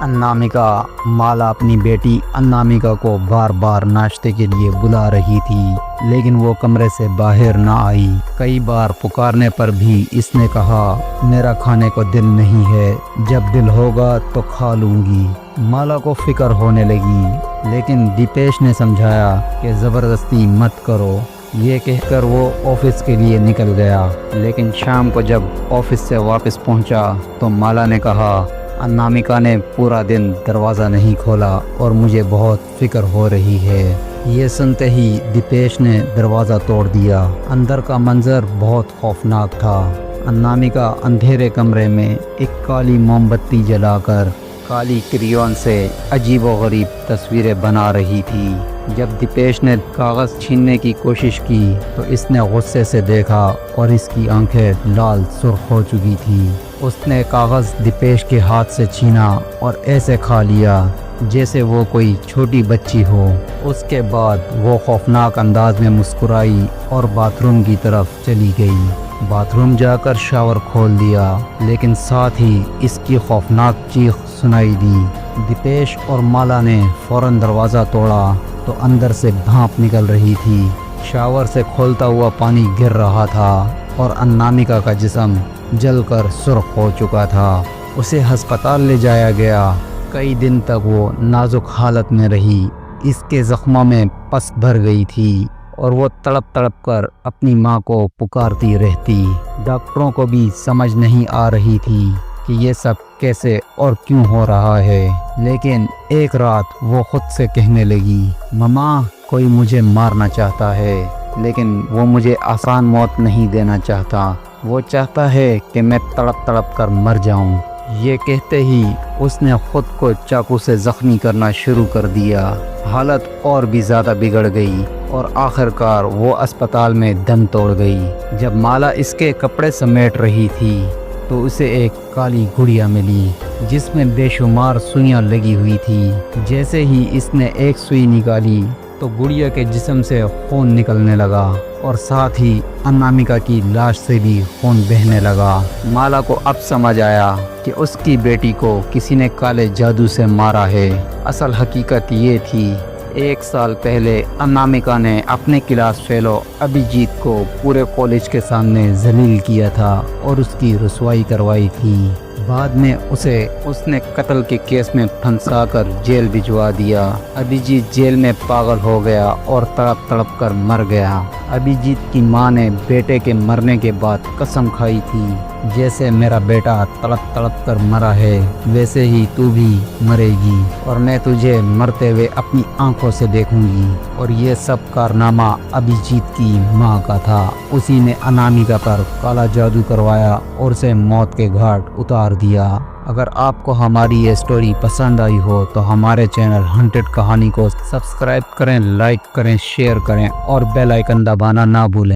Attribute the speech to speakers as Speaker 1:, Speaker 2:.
Speaker 1: अनामिका माला अपनी बेटी अनामिका को बार बार नाश्ते के लिए बुला रही थी, लेकिन वो कमरे से बाहर ना आई। कई बार पुकारने पर भी इसने कहा, मेरा खाने को दिल नहीं है, जब दिल होगा तो खा लूंगी। माला को फिक्र होने लगी, लेकिन दीपेश ने समझाया कि ज़बरदस्ती मत करो। ये कहकर वो ऑफिस के लिए निकल गया, लेकिन शाम को जब ऑफिस से वापस पहुंचा तो माला ने कहा, अनामिका ने पूरा दिन दरवाज़ा नहीं खोला और मुझे बहुत फिक्र हो रही है। ये सुनते ही दीपेश ने दरवाज़ा तोड़ दिया। अंदर का मंजर बहुत खौफनाक था। अनामिका अंधेरे कमरे में एक काली मोमबत्ती जलाकर काली क्रेयॉन से अजीबोगरीब तस्वीरें बना रही थी। जब दीपेश ने कागज़ छीनने की कोशिश की तो इसने गुस्से से देखा और इसकी आंखें लाल सुर्ख हो चुकी थी। उसने कागज़ दीपेश के हाथ से छीना और ऐसे खा लिया जैसे वो कोई छोटी बच्ची हो। उसके बाद वो खौफनाक अंदाज में मुस्कुराई और बाथरूम की तरफ चली गई। बाथरूम जाकर शावर खोल दिया, लेकिन साथ ही इसकी खौफनाक चीख सुनाई दी। दीपेश और माला ने फौरन दरवाज़ा तोड़ा तो अंदर से भाप निकल रही थी। शावर से खोलता हुआ पानी गिर रहा था और अनामिका का जिस्म जलकर सुर्ख हो चुका था। उसे अस्पताल ले जाया गया। कई दिन तक वो नाजुक हालत में रही। इसके ज़ख्मों में पस भर गई थी और वो तड़प तड़प कर अपनी माँ को पुकारती रहती। डॉक्टरों को भी समझ नहीं आ रही थी कि ये सब कैसे और क्यों हो रहा है। लेकिन एक रात वो खुद से कहने लगी, मम्मा कोई मुझे मारना चाहता है, लेकिन वो मुझे आसान मौत नहीं देना चाहता। वो चाहता है कि मैं तड़प तड़प कर मर जाऊं। ये कहते ही उसने खुद को चाकू से जख्मी करना शुरू कर दिया। हालत और भी ज़्यादा बिगड़ गई और आखिरकार वो अस्पताल में दम तोड़ गई। जब माला इसके कपड़े समेट रही थी तो उसे एक काली गुड़िया मिली जिसमें बेशुमार सुइयां लगी हुई थी। जैसे ही इसने एक सुई निकाली तो गुड़िया के जिस्म से खून निकलने लगा और साथ ही अनामिका की लाश से भी खून बहने लगा। माला को अब समझ आया कि उसकी बेटी को किसी ने काले जादू से मारा है। असल हकीकत ये थी, 1 साल पहले अनामिका ने अपने क्लास फेलो अभिजीत को पूरे कॉलेज के सामने जलील किया था और उसकी रुसवाई करवाई थी। बाद में उसने कत्ल के केस में फंसाकर जेल भिजवा दिया। अभिजीत जेल में पागल हो गया और तड़प तड़प कर मर गया। अभिजीत की माँ ने बेटे के मरने के बाद कसम खाई थी, जैसे मेरा बेटा तड़प तड़प कर मरा है वैसे ही तू भी मरेगी और मैं तुझे मरते हुए अपनी आंखों से देखूंगी। और ये सब कारनामा अभिजीत की माँ का था। उसी ने अनामिका पर काला जादू करवाया और उसे मौत के घाट उतार दिया। अगर आपको हमारी ये स्टोरी पसंद आई हो तो हमारे चैनल हॉन्टेड कहानी को सब्सक्राइब करें, लाइक करें, शेयर करें और बेल आइकन दबाना ना भूलें।